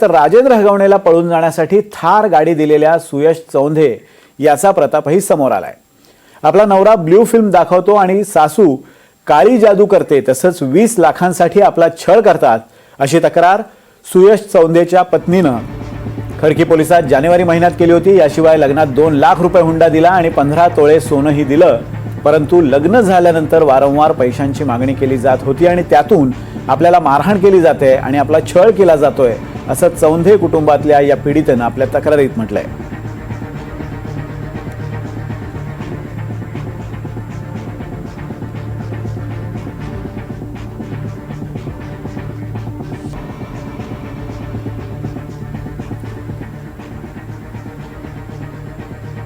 तर राजेंद्र हगवणेला पळून जाण्यासाठी थार गाडी दिलेल्या सुयश चौंधे याचा प्रतापही समोर आलाय। आपला नवरा ब्ल्यू फिल्म दाखवतो आणि सासू काळी जादू करते, तसंच 20 लाखांसाठी आपला छळ करतात अशी तक्रार सुयश चौंधेच्या पत्नीनं खडकी पोलिसात जानेवारी महिन्यात केली होती। याशिवाय लग्नात 2 लाख रुपये हुंडा दिला आणि 15 तोळे सोनंही दिलं, परंतु लग्न झाल्यानंतर वारंवार पैशांची मागणी केली जात होती आणि त्यातून आपल्याला मारहाण केली जाते आणि आपला छळ केला जातोय, असं चौंधे कुटुंबातल्या या पीडितेनं आपल्या तक्रारीत म्हटलंय।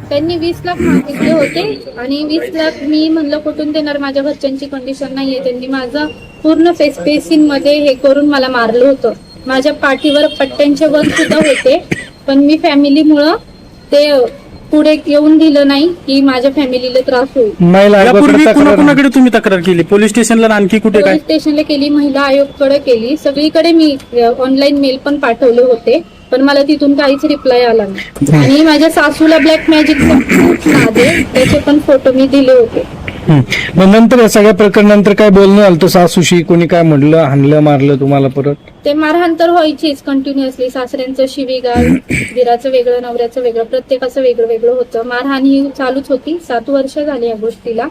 त्यांनी 20 लाख मागितले होते आणि 20 लाख मी म्हणलं कुठून देणार, माझ्या घरच्यांची कंडिशन नाहीये। त्यांनी माझं पूर्ण फेस बेसिन मध्ये हे करून मला मारलं होतं। माझ्या पाठीवर पट्ट्यांचे वर सुद्धा होते, पण मी फॅमिलीमुळं ते पुढे येऊन दिलं नाही की माझ्या फॅमिलीला त्रास होईल। यापूर्वी कुणाकडे तुम्ही तक्रार केली? पोलीस स्टेशनला आणखी कुठे? पोलीस स्टेशनला केली, महिला आयोगकडे केली, सगळीकडे मी ऑनलाईन मेल पण पाठवले होते, पण मला तिथून काहीच रिप्लाय आला नाही। आणि माझ्या सासूला ब्लॅक मॅजिकचा प्रूफ नादे, त्याचे पण फोटो मी दिले होते। मग नंतर या सगळ्या प्रकरणानंतर काय बोलणं आलं तर सासूशी? कोणी काय म्हणलं, हाणलं मारलं तुम्हाला परत? ते मारहाण तर व्हायचीच कंटिन्युअसली, सासऱ्यांचं शिवीगाळ, दिराचं वेगळं, नवऱ्याचं वेगळं, प्रत्येकाचं वेगळं वेगळं होतं। मारहाण ही चालूच होती। 7 वर्ष झाली या गोष्टीला।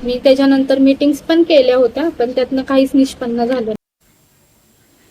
मी त्याच्यानंतर मीटिंग्स पण केल्या होत्या, पण त्यातनं काहीच निष्पन्न झालं